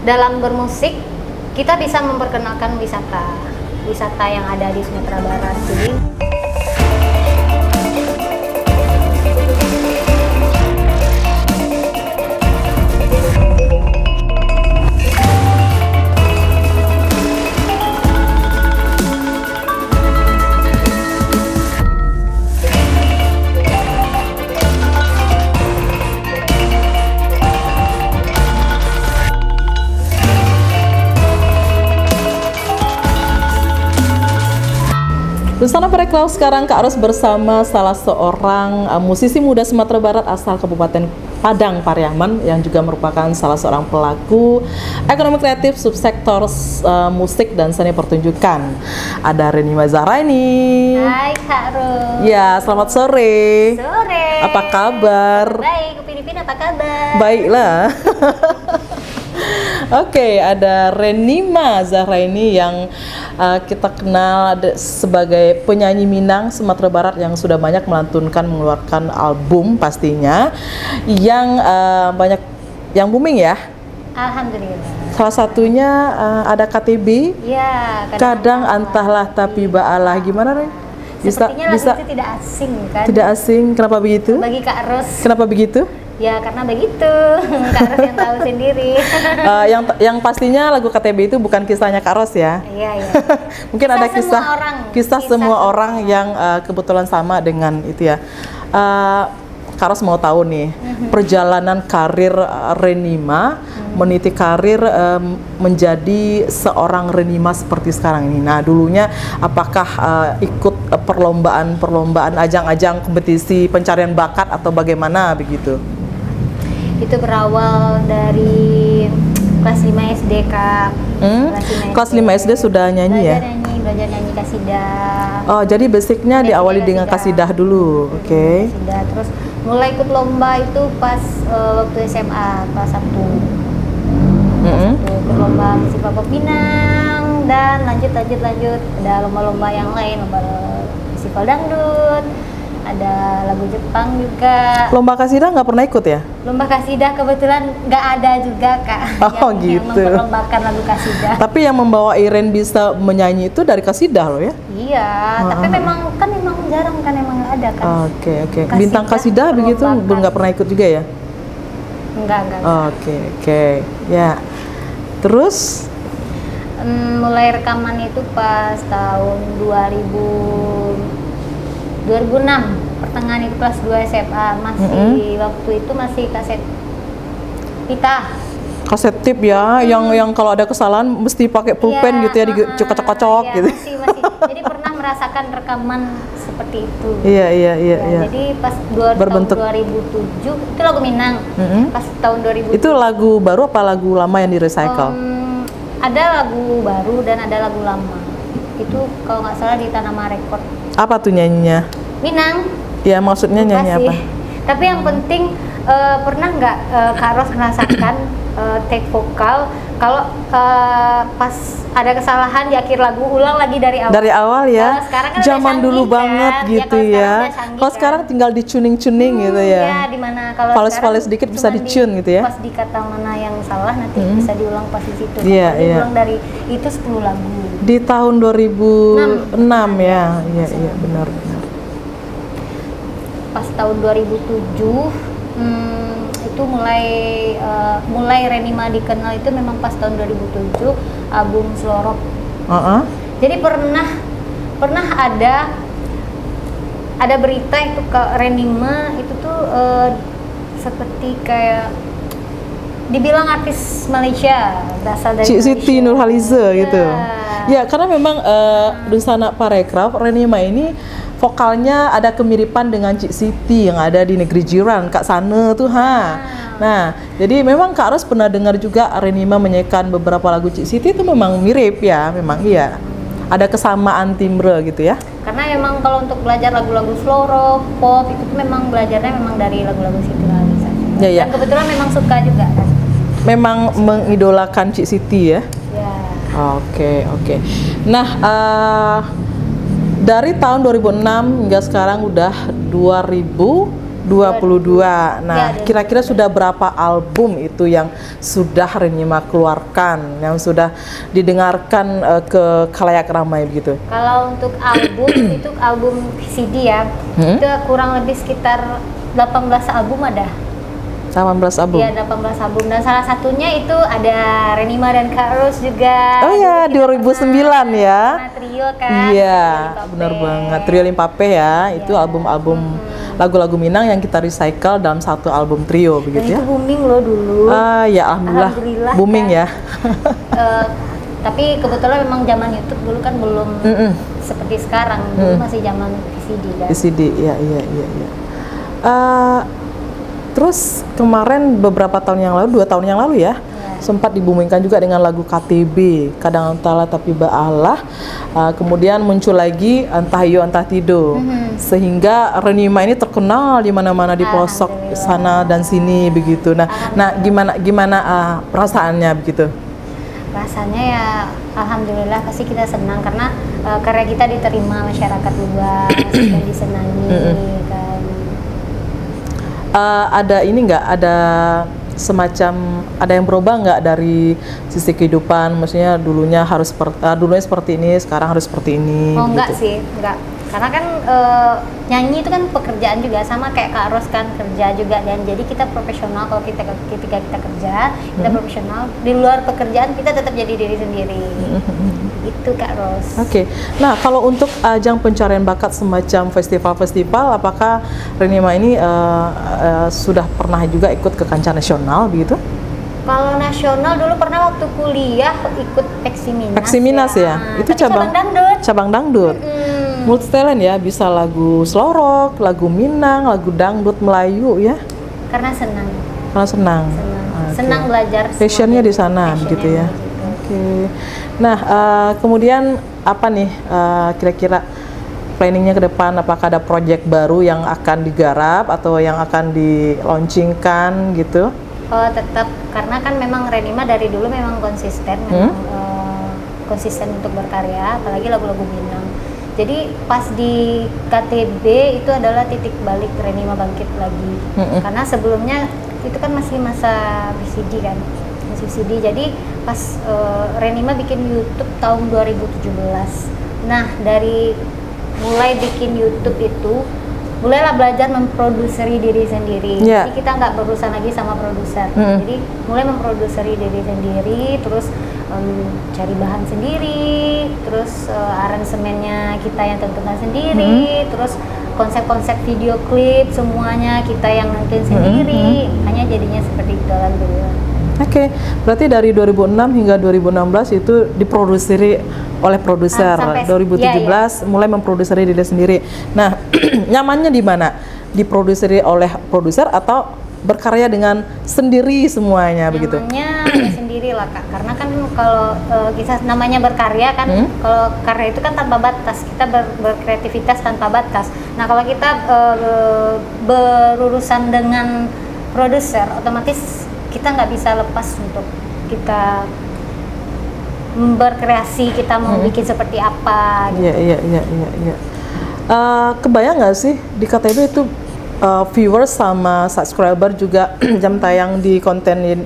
dalam bermusik kita bisa memperkenalkan wisata yang ada di Sumatera Barat. Jadi Bersama Parekraf sekarang Kak Ros bersama salah seorang musisi muda Sumatera Barat asal Kabupaten Padang Pariaman yang juga merupakan salah seorang pelaku ekonomi kreatif subsektor musik dan seni pertunjukan. Ada Renima Zahraini. Hai Kak Ros. Ya, selamat sore. Sore. Apa kabar? Baik, Upin Ipin apa kabar? Baiklah. Oke, ada Renima Zahraini yang kita kenal sebagai penyanyi Minang Sumatera Barat yang sudah banyak mengeluarkan album pastinya yang banyak yang booming ya. Alhamdulillah. Salah satunya ada KTB. Ya, Kadang Entahlah Tapi Ba'alah. Gimana, Ren? Sepertinya lagu itu tidak asing kan? Tidak asing. Kenapa begitu? Bagi Kak Ros. Kenapa begitu? Ya karena begitu, Kak Ros yang tahu sendiri. Yang pastinya lagu KTB itu bukan kisahnya Kak Ros ya. Iya, iya. Mungkin ada kisah semua orang orang. yang kebetulan sama dengan itu ya. Kak Ros mau tahu nih perjalanan karir Renima meniti karir menjadi seorang Renima seperti sekarang ini. Nah, dulunya apakah ikut perlombaan ajang-ajang kompetisi pencarian bakat atau bagaimana begitu? Itu berawal dari kelas 5 SD, Kak. Kelas 5 SD sudah nyanyi ya? Belajar nyanyi kasidah. Oh, jadi basicnya diawali dengan kasidah dulu, oke. Kasidah, terus mulai ikut lomba itu pas waktu SMA, kelas 1. Ikut lomba musik Papua Pinang, dan lanjut. Ada lomba-lomba yang lain, lomba festival dangdut. Ada lagu Jepang juga. Lomba kasidah nggak pernah ikut ya? Lomba kasidah kebetulan nggak ada juga, Kak. Oh, yang gitu. memperlombakan lagu kasidah. Tapi yang membawa Iren bisa menyanyi itu dari kasidah loh ya? Iya, tapi memang jarang kan, emang nggak ada kan. Oke. Bintang kasidah begitu nggak pernah ikut juga ya? Enggak. Oke. Ya. Terus? Mulai rekaman itu pas tahun 2006, pertengahan itu kelas 2 SMA. Waktu itu masih kaset pita. Kaset tip ya, yang kalau ada kesalahan mesti pakai pulpen gitu ya, dikocok-kocok iya, gitu. Masih. Jadi pernah merasakan rekaman seperti itu. Iya. Jadi pas tahun 2007 itu lagu Minang. Pas tahun 2007 itu lagu baru apa lagu lama yang di-recycle? Ada lagu baru dan ada lagu lama. Itu kalau nggak salah di Tanama Record. Apa tuh nyanyinya? Minang. Ya, maksudnya nyanyi apa? Tapi yang penting pernah nggak Kak Ros merasakan take vokal kalau pas ada kesalahan di akhir lagu ulang lagi dari awal. Dari awal ya. Sekarang kan zaman dulu kan? banget gitu ya. Kalau sekarang tinggal dicuning-cuning gitu ya. Ya, dimana kalau fals gitu bisa dicune gitu ya. Pas di kata mana yang salah nanti bisa diulang pas di situ. Iya. Ulang dari itu 10 lagu. Di tahun 2006 ya. Iya, benar. Pas tahun 2007 itu mulai Renima dikenal itu memang pas tahun 2007 album Slorop. Jadi pernah ada berita itu ke Renima itu tuh seperti kayak dibilang artis Malaysia, berasal dari Cik Siti Malaysia. Nurhaliza gitu. Ya, karena memang Dusana Parekraf Renima ini vokalnya ada kemiripan dengan Cik Siti yang ada di negeri jiran, Kak Sana tuh Nah, jadi memang Kak Ros pernah dengar juga Renima menyanyikan beberapa lagu Cik Siti itu memang mirip ya, memang iya. Ada kesamaan timbre gitu ya. Karena memang kalau untuk belajar lagu-lagu slow pop itu tuh memang belajarnya memang dari lagu-lagu Siti Nurhaliza. Ya. Dan kebetulan memang suka juga kan. Memang mengidolakan Cik Siti ya. Ya. Oke. Nah, dari tahun 2006 hingga sekarang udah 2022 22. Nah, Ya, kira-kira sudah berapa album itu yang sudah Renima keluarkan, yang sudah didengarkan ke khalayak ramai begitu? Kalau untuk album itu album CD ya, itu kurang lebih sekitar 18 album ada. 18 album. Iya, 18 album, dan salah satunya itu ada Renima dan Kak Ros juga. Oh ya, Dulu kita 2009 ya. pernah trio kan. Iya, Trio benar Limpape. banget. Trio Limpape ya, itu album-album lagu-lagu Minang yang kita recycle dalam satu album trio Dan begitu itu ya. booming loh dulu. Ya alhamdulillah, Alhamdulillah booming kan. ya. Tapi kebetulan memang zaman YouTube dulu kan belum seperti sekarang. Dulu masih zaman VCD kan. VCD, iya. Terus kemarin beberapa tahun yang lalu, 2 tahun yang lalu ya, sempat dibumingkan juga dengan lagu KTB, Kadang Entahlah Tapi Ba'alah. Kemudian muncul lagi Entah Iyo Entah Tido, sehingga Renima ini terkenal di mana-mana di pelosok sana dan sini begitu. Nah, gimana perasaannya begitu? Rasanya ya alhamdulillah, pasti kita senang karena karya kita diterima masyarakat luas dan disenangi kan. Ada ini nggak, ada semacam, ada yang berubah nggak dari sisi kehidupan, maksudnya dulunya seperti ini, sekarang harus seperti ini? Oh enggak gitu. sih, enggak. Karena kan nyanyi itu kan pekerjaan juga, sama kayak Kak Ros kan kerja juga, dan jadi kita profesional. Kalau ketika kita kerja, kita profesional. Di luar pekerjaan kita tetap jadi diri sendiri. Itu Kak Ros. Oke. Nah, kalau untuk ajang pencarian bakat semacam festival-festival, apakah Renima ini sudah pernah juga ikut ke kancah nasional begitu? Kalau nasional dulu pernah waktu kuliah ikut Peksiminas. Peksiminas ya? Itu Tapi cabang dangdut. Cabang dangdut. Multi talent ya, bisa lagu slow rock, lagu Minang, lagu dangdut Melayu ya? Karena senang. Karena senang. Senang. Senang belajar. Passionnya di sana Passionnya gitu ya. begitu. Oke. Nah, kemudian apa nih kira-kira planningnya ke depan? Apakah ada proyek baru yang akan digarap atau yang akan di-launchingkan gitu? Tetap, karena kan memang Renima dari dulu memang konsisten, konsisten untuk berkarya, apalagi lagu-lagu Minang. Jadi pas di KTB itu adalah titik balik Renima bangkit lagi. Karena sebelumnya itu kan masih masa VCD kan, masih VCD. Jadi pas Renima bikin YouTube tahun 2017. Nah, dari mulai bikin YouTube itu mulailah belajar memproduseri diri sendiri. Jadi kita nggak berurusan lagi sama produser. Jadi mulai memproduseri diri sendiri, terus cari bahan sendiri, terus aransemennya kita yang tentukan sendiri, terus konsep-konsep video klip semuanya kita yang nentuin sendiri. Hanya jadinya seperti itu alhamdulillah. Oke, berarti dari 2006 hingga 2016 itu diproduseri oleh produser. 2017 mulai memproduseri diri sendiri. Nah, nyamannya di mana? Diproduseri oleh produser atau berkarya dengan sendiri semuanya begitu? Nyamannya ya sendiri lah Kak, karena kan kalau kisah namanya berkarya kan, kalau karya itu kan tanpa batas, kita berkreativitas tanpa batas. Nah kalau kita berurusan dengan produser, otomatis kita nggak bisa lepas untuk kita berkreasi, kita mau bikin seperti apa gitu. Iya. Kebayang nggak sih di KTB itu viewers sama subscriber juga jam tayang di konten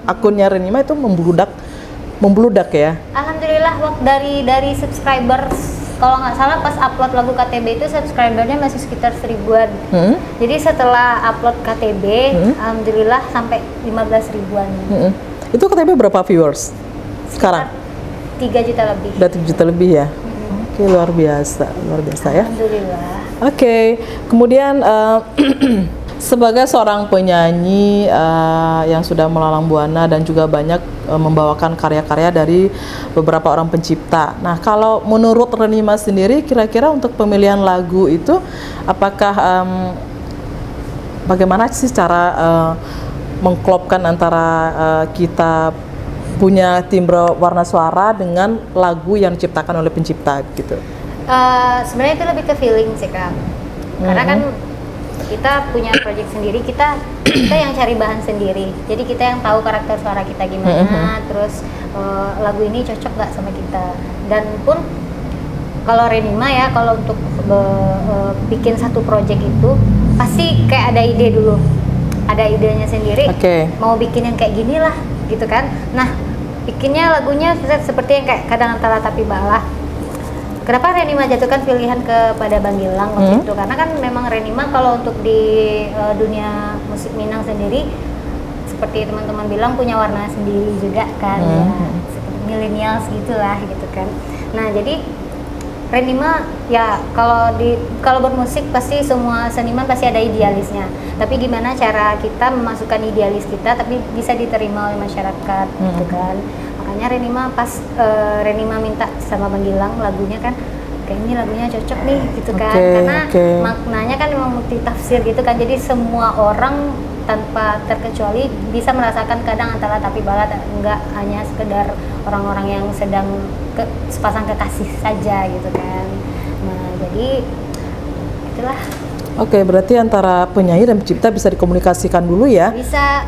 akunnya Renima itu membludak ya? Alhamdulillah, dari subscribers, kalau nggak salah pas upload lagu KTB itu subscribernya masih sekitar 1000-an. Jadi setelah upload KTB, alhamdulillah sampai 15 ribuan. Itu KTB berapa viewers sekarang? 3 juta lebih. Udah 3 juta lebih ya? Oke, luar biasa ya. Alhamdulillah. Oke, kemudian sebagai seorang penyanyi yang sudah melalang buana dan juga banyak membawakan karya-karya dari beberapa orang pencipta. Nah, kalau menurut Renima sendiri, kira-kira untuk pemilihan lagu itu, apakah bagaimana sih cara mengklopkan antara kita punya timbre warna suara dengan lagu yang diciptakan oleh pencipta gitu? Sebenarnya itu lebih ke feeling sih Kak. Karena kan kita punya project sendiri, kita yang cari bahan sendiri. Jadi kita yang tahu karakter suara kita gimana, terus lagu ini cocok nggak sama kita. Dan pun kalau Renima ya, kalau untuk bikin satu project itu pasti kayak ada ide dulu, ada idenya sendiri. Mau bikin yang kayak gini lah gitu kan. Nah, bikinnya lagunya seperti yang kayak Kadang Antara Tapi Balah. Kenapa Renima jatuhkan pilihan kepada Bang Gilang waktu itu? Karena kan memang Renima kalau untuk di dunia musik Minang sendiri, seperti teman-teman bilang, punya warna sendiri juga kan, ya, seperti millennials gitulah gitu kan. Nah, jadi Renima ya kalau bermusik pasti semua seniman pasti ada idealisnya. Tapi gimana cara kita memasukkan idealis kita tapi bisa diterima oleh masyarakat gitu kan. Makanya Renima minta sama Bang Gilang lagunya kan, kayak ini lagunya cocok nih gitu kan. Karena maknanya kan memang multitafsir gitu kan. Jadi semua orang tanpa terkecuali bisa merasakan Kadang Antara Tapi Balah, enggak hanya sekedar orang-orang yang sedang sepasang kekasih saja gitu kan. Nah, jadi itulah. Berarti antara penyanyi dan pencipta bisa dikomunikasikan dulu ya? Bisa,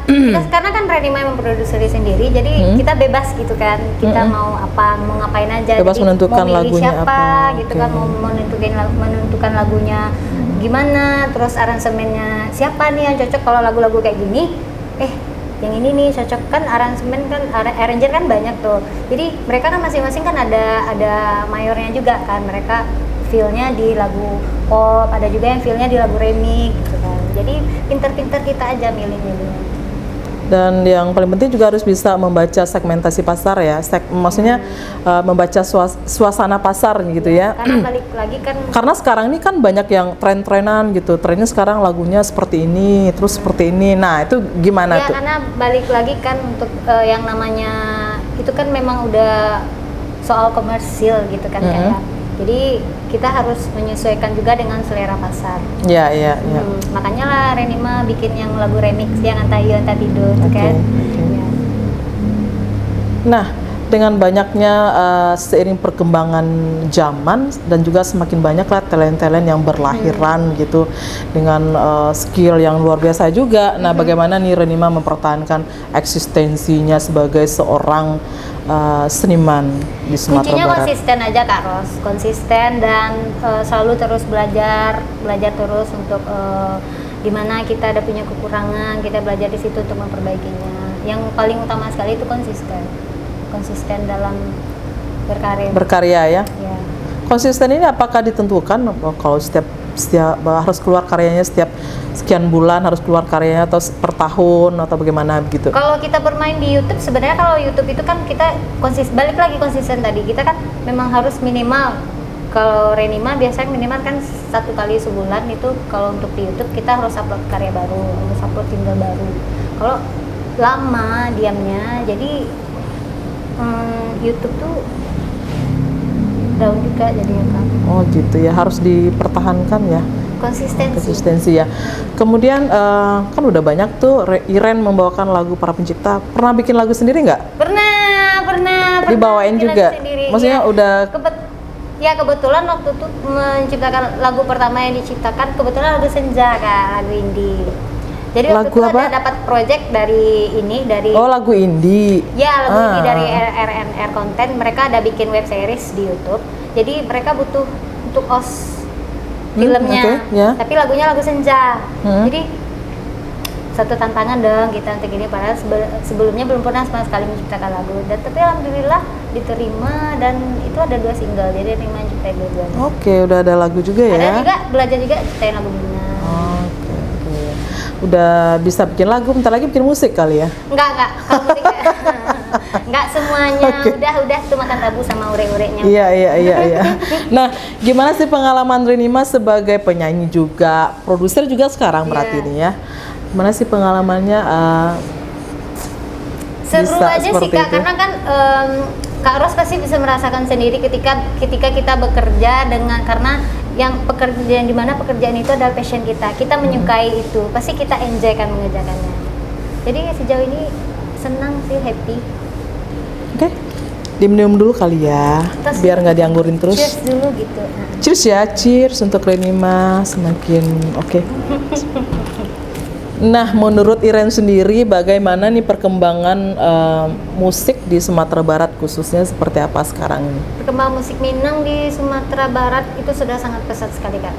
karena kan Renima yang memproduksi sendiri, jadi kita bebas gitu kan. Kita mau apa, mau ngapain aja. Bebas jadi menentukan mau lagunya siapa, apa gitu kan, mau menentukan lagunya gimana, terus aransemennya siapa nih yang cocok. Kalau lagu-lagu kayak gini, yang ini nih cocok kan, aransemen kan, arranger kan banyak tuh. Jadi mereka kan masing-masing kan ada mayornya juga kan. Mereka feel-nya di lagu pop, ada juga yang feel-nya di lagu remix gitu kan. Jadi pinter-pinter kita aja milih-milihnya. Dan yang paling penting juga harus bisa membaca segmentasi pasar ya, maksudnya membaca suasana pasar gitu ya. Karena balik lagi kan, karena sekarang ini kan banyak yang tren-trenan gitu, trennya sekarang lagunya seperti ini, terus seperti ini. Nah itu gimana tuh? Karena balik lagi kan untuk yang namanya itu kan memang udah soal komersil gitu kan kayak. Jadi kita harus menyesuaikan juga dengan selera pasar. Iya. Makanya lah Renima bikin yang lagu remix yang Antayo Tatido kan. Ya. Nah, dengan banyaknya seiring perkembangan zaman dan juga semakin banyak lah talent-talent yang berlahiran gitu dengan skill yang luar biasa juga. Nah, bagaimana nih Renima mempertahankan eksistensinya sebagai seorang seniman di Sumatera Kuncinya Barat? Konsisten aja Kak Ros, konsisten dan selalu terus belajar terus untuk dimana kita ada punya kekurangan, kita belajar di situ untuk memperbaikinya. Yang paling utama sekali itu konsisten dalam berkarya ya. Konsisten ini apakah ditentukan kalau setiap harus keluar karyanya setiap sekian bulan, harus keluar karyanya atau per tahun atau bagaimana begitu? Kalau kita bermain di YouTube, sebenarnya kalau YouTube itu kan kita balik lagi konsisten tadi, kita kan memang harus minimal, kalau Renima biasanya minimal kan 1 kali sebulan itu. Kalau untuk di YouTube kita harus upload karya baru, harus upload single baru. Kalau lama diamnya, jadi YouTube tuh down juga jadinya kan. Oh gitu ya, harus dipertahankan ya. Konsistensi ya. Kemudian kan udah banyak tuh Iren membawakan lagu para pencipta. Pernah bikin lagu sendiri nggak? Pernah. Dibawain juga. Maksudnya ya, udah. Kebetulan waktu itu menciptakan lagu pertama yang diciptakan kebetulan lagu Senja Kak, lagu indie. Jadi waktu itu ada dapat project dari lagu indie. Ya, lagu indie dari RNR Content. Mereka ada bikin web series di YouTube. Jadi mereka butuh untuk filmnya, tapi lagunya lagu Senja. Jadi satu tantangan dong kita untuk ini, padahal sebelumnya belum pernah sama sekali menciptakan lagu. Dan tapi alhamdulillah diterima dan itu ada 2 single. Jadi Renima ciptain 2. Udah ada lagu juga ya. Ada juga belajar juga ciptain lagu Minang. Udah bisa bikin lagu, bentar lagi bikin musik kali ya? Enggak, kalau musik enggak semuanya. Udah tuh makan tabu sama ure-urenya. Iya. Nah, gimana sih pengalaman Renima sebagai penyanyi juga, produser juga sekarang berarti ini ya? Gimana sih pengalamannya? Seru aja sih Kak, karena kan Kak Ros pasti bisa merasakan sendiri ketika kita bekerja karena yang pekerjaan, dimana pekerjaan itu adalah passion kita menyukai itu, pasti kita enjoy kan mengerjakannya. Jadi sejauh ini senang sih, happy. Diminum dulu kali ya, biar nggak dianggurin terus. Cheers dulu gitu. Cheers ya, cheers untuk Renima semakin oke. Nah, menurut Iren sendiri, bagaimana nih perkembangan musik di Sumatera Barat khususnya seperti apa sekarang ini? Perkembangan musik Minang di Sumatera Barat itu sudah sangat pesat sekali Kak.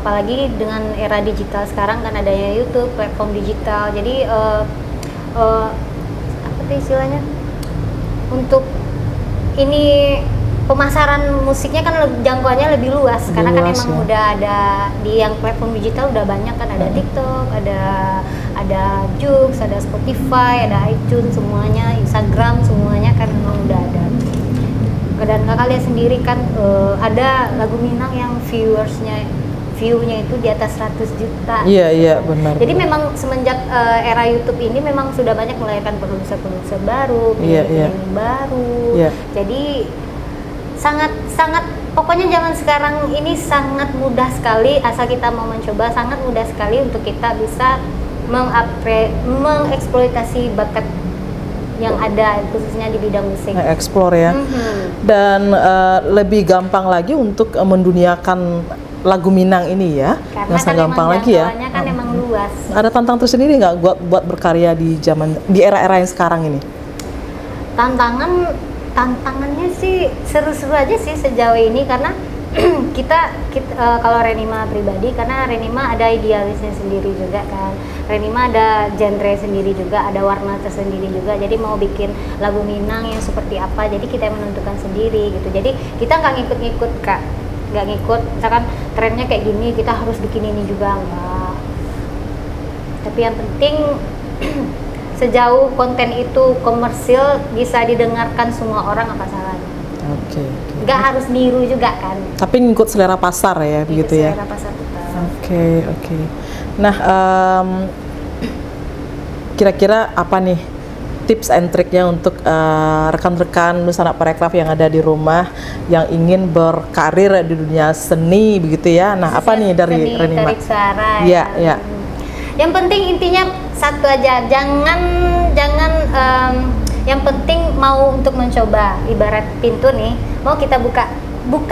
Apalagi dengan era digital sekarang kan adanya YouTube, platform digital. Jadi apa tuh istilahnya? Untuk ini pemasaran musiknya kan jangkauannya lebih luas karena kan luas, emang ya. udah ada di yang platform digital udah banyak kan, ada TikTok, ada Joox, ada Spotify, ada iTunes, semuanya, Instagram, semuanya kan memang udah ada. Dan kakak lihat sendiri kan ada lagu Minang yang view-nya itu di atas 100 juta. Iya, benar. Jadi memang semenjak era YouTube ini memang sudah banyak melahirkan produser-produser baru, penyanyi baru. Iya. Jadi sangat pokoknya zaman sekarang ini sangat mudah sekali asal kita mau mencoba, sangat mudah sekali untuk kita bisa mengeksploitasi bakat yang ada khususnya di bidang musik. Explore ya. Dan lebih gampang lagi untuk menduniakan lagu Minang ini ya. Karena yang sangat kan gampang lagi ya. kan emang luas. Ada tantangan tersendiri nggak buat berkarya di era-era yang sekarang ini? Tantangannya sih seru-seru aja sih sejauh ini karena kita kalau Renima pribadi, karena Renima ada idealisnya sendiri juga kan. Renima ada genre sendiri juga, ada warna tersendiri juga. Jadi mau bikin lagu Minang yang seperti apa, jadi kita yang menentukan sendiri gitu. Jadi kita nggak ngikut-ngikut Kak, nggak ngikut. Misalkan trennya kayak gini, kita harus bikin ini juga, enggak. Tapi yang penting sejauh konten itu komersil bisa didengarkan semua orang, apa salahnya? Oke. Nggak harus niru juga kan? Tapi ngikut selera pasar ya, begitu ya? Selera pasar kita. Oke. Nah, kira-kira apa nih tips and triknya untuk rekan-rekan Nusana Parekraf yang ada di rumah yang ingin berkarir di dunia seni begitu ya? Nah, apa nih dari Renima? Tarik suara. Ya. Yang penting intinya satu aja, jangan yang penting mau untuk mencoba. Ibarat pintu nih, mau kita buka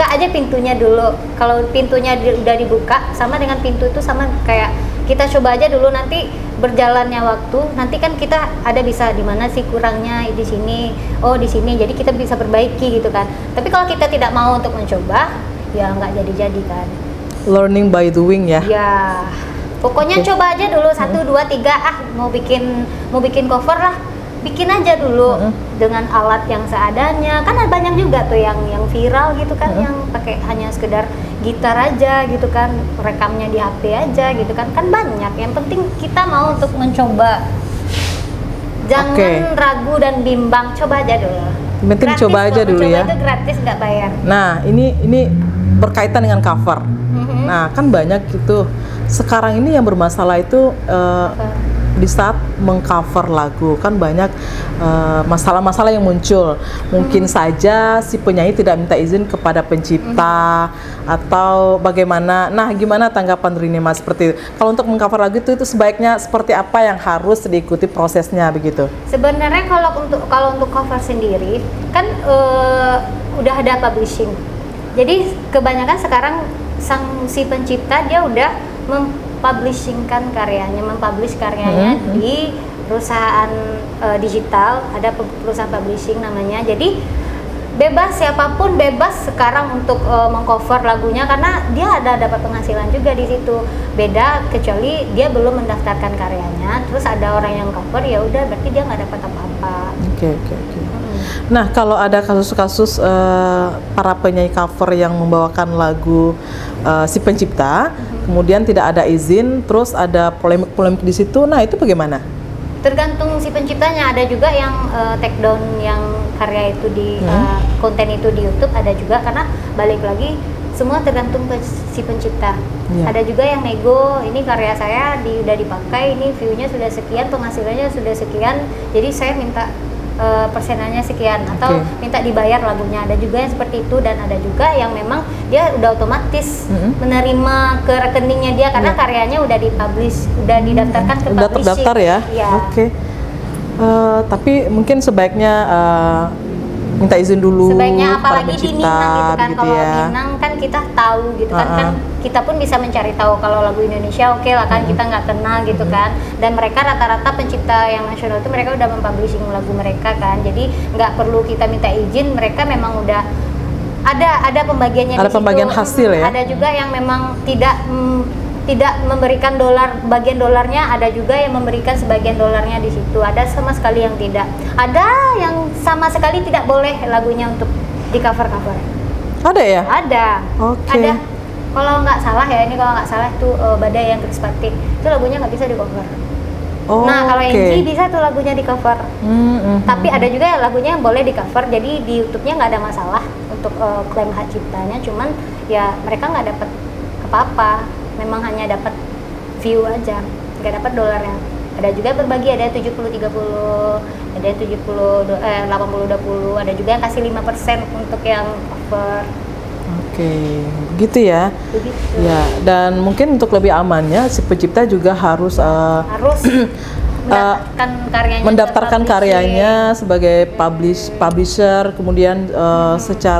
aja pintunya dulu. Kalau pintunya udah dibuka, sama dengan pintu itu sama kayak kita coba aja dulu, nanti berjalannya waktu, nanti kan kita ada bisa di mana sih kurangnya di sini, oh di sini, jadi kita bisa perbaiki gitu kan. Tapi kalau kita tidak mau untuk mencoba, ya nggak jadi kan. Learning by doing ya. Ya. Pokoknya coba aja dulu 1, 2, 3 mau bikin cover lah, bikin aja dulu dengan alat yang seadanya. Kan ada banyak juga tuh yang viral gitu kan, yang pakai hanya sekedar gitar aja gitu kan, rekamnya di HP aja gitu kan banyak. Yang penting kita mau untuk mencoba, jangan ragu dan bimbang, coba aja dulu. Penting coba aja dulu ya. Itu gratis, nggak bayar. Nah, ini berkaitan dengan cover. Nah, kan banyak gitu. Sekarang ini yang bermasalah itu di saat mengcover lagu kan banyak masalah-masalah yang muncul. Mungkin saja si penyanyi tidak minta izin kepada pencipta atau bagaimana. Nah, gimana tanggapan Renima seperti itu? Kalau untuk mengcover lagu itu sebaiknya seperti apa yang harus diikuti prosesnya begitu? Sebenarnya kalau untuk cover sendiri kan udah ada publishing. Jadi kebanyakan sekarang si pencipta dia udah mempublish karyanya di perusahaan digital, ada perusahaan publishing namanya. Jadi siapapun bebas sekarang untuk mengcover lagunya karena dia dapat penghasilan juga di situ. Beda kecuali dia belum mendaftarkan karyanya, terus ada orang yang cover, ya udah berarti dia nggak dapat apa-apa. Oke. Nah, kalau ada kasus-kasus para penyanyi cover yang membawakan lagu si pencipta, kemudian tidak ada izin, terus ada polemik di situ, nah itu bagaimana? Tergantung si penciptanya. Ada juga yang take down yang karya itu di konten itu di YouTube, ada juga, karena balik lagi semua tergantung ke si pencipta. Ada juga yang nego, ini karya saya udah dipakai, ini view-nya sudah sekian, penghasilannya sudah sekian, jadi saya minta persenannya sekian, atau minta dibayar lagunya. Ada juga yang seperti itu, dan ada juga yang memang dia udah otomatis menerima ke rekeningnya dia karena karyanya udah dipublish, udah didaftarkan ke udah terdaftar ya. Oke. Tapi mungkin sebaiknya minta izin dulu Sebaiknya kepada apalagi di pencipta, Minang gitu kan. gitu Kalau ya. Minang kan kita tahu gitu kan, kan kita pun bisa mencari tahu kalau lagu Indonesia oke lah kan, kita nggak kenal gitu kan. Dan mereka rata-rata pencipta yang nasional itu mereka udah mempublishing lagu mereka kan. Jadi nggak perlu kita minta izin, mereka memang udah ada pembagiannya Ada di situ. pembagian hasil ya. Ada juga yang memang tidak memberikan bagian dolarnya, ada juga yang memberikan sebagian dolarnya di situ. Ada sama sekali yang tidak. Ada yang sama sekali tidak boleh lagunya untuk di cover. Ada ya? Ada. Oke. Ada. Kalau nggak salah ya, ini kalau nggak salah tuh Badai yang Krispati itu lagunya nggak bisa di cover. Oh, Nah kalau oke. Enji bisa tuh lagunya di cover. Tapi ada juga ya lagunya yang boleh di cover. Jadi di YouTube-nya nggak ada masalah untuk klaim hak ciptanya. Cuman ya mereka nggak dapat apa-apa. Memang hanya dapat view aja, nggak dapat dolarnya. Ada juga berbagi, ada 70-30, ada 80-20, ada juga yang kasih 5% untuk yang cover. Oke, begitu ya. Begitu. Ya, dan mungkin untuk lebih amannya si pencipta juga harus Harus mendaftarkan karyanya sebagai publisher, kemudian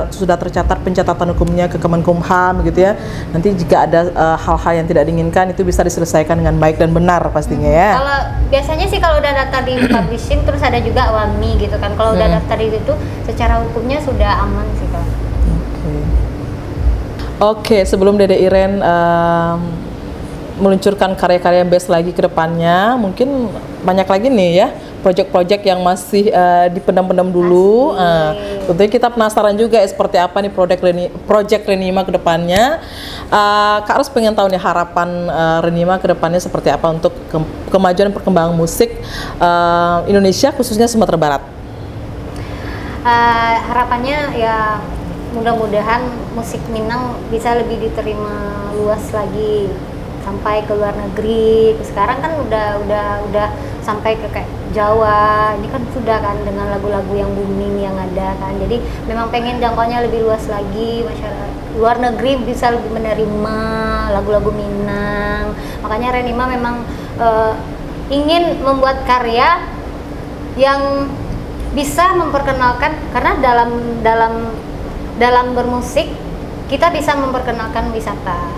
sudah tercatat pencatatan hukumnya ke Kemenkumham gitu ya. Nanti jika ada hal-hal yang tidak diinginkan itu bisa diselesaikan dengan baik dan benar pastinya ya. Kalau biasanya sih kalau udah daftar di publishing terus ada juga WAMI gitu kan. Kalau udah daftar di situ secara hukumnya sudah aman sih kalau. Oke, sebelum Dede Iren meluncurkan karya-karya best lagi ke depannya, mungkin banyak lagi nih ya project-project yang masih dipendam-pendam dulu. Tentunya kita penasaran juga seperti apa nih project Renima ke depannya. Kak Ros pengen tahu nih harapan Renima ke depannya seperti apa untuk kemajuan perkembangan musik Indonesia khususnya Sumatera Barat. Harapannya ya mudah-mudahan musik Minang bisa lebih diterima luas lagi sampai ke luar negeri. Sekarang kan udah sampai ke kayak Jawa. Ini kan sudah kan dengan lagu-lagu yang booming yang ada kan. Jadi memang pengen jangkauannya lebih luas lagi, masyarakat luar negeri bisa lebih menerima lagu-lagu Minang. Makanya Renima memang ingin membuat karya yang bisa memperkenalkan, karena dalam bermusik kita bisa memperkenalkan wisata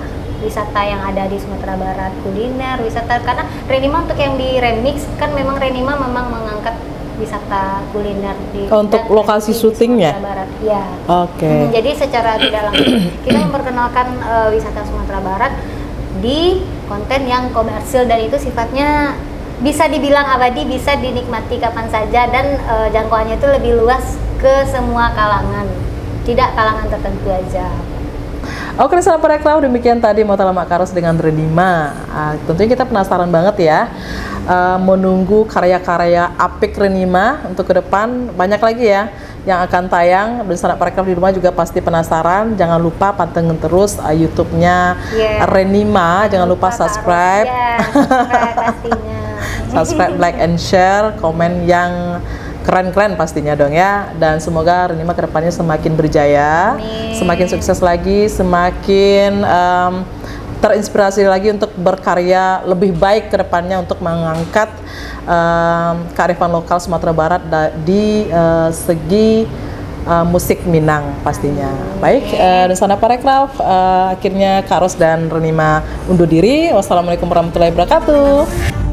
yang ada di Sumatera Barat, kuliner, wisata, karena Renima untuk yang di remix kan memang Renima memang mengangkat wisata kuliner untuk lokasi syutingnya. Sumatera Barat, ya. Oke. Jadi secara tidak langsung kita memperkenalkan wisata Sumatera Barat di konten yang komersil dan itu sifatnya bisa dibilang abadi, bisa dinikmati kapan saja dan jangkauannya itu lebih luas ke semua kalangan. Tidak kalangan tertentu aja. Oke, sahabat Reklau, demikian tadi Motala Kak Ros dengan Renima. Tentunya kita penasaran banget ya, menunggu karya-karya apik Renima untuk ke depan. Banyak lagi ya yang akan tayang. Dan sahabat Reklau di rumah juga pasti penasaran. Jangan lupa pantengin terus YouTube-nya Renima. Jangan lupa subscribe. Subscribe pastinya. Subscribe, like, and share. Komen yang keren-keren pastinya dong ya, dan semoga Renima kedepannya semakin berjaya, semakin sukses lagi, semakin terinspirasi lagi untuk berkarya lebih baik kedepannya untuk mengangkat kearifan lokal Sumatera Barat di segi musik Minang pastinya. Baik, dan sana Pak Rekraf, akhirnya Kak Ros dan Renima undur diri. Wassalamualaikum warahmatullahi wabarakatuh.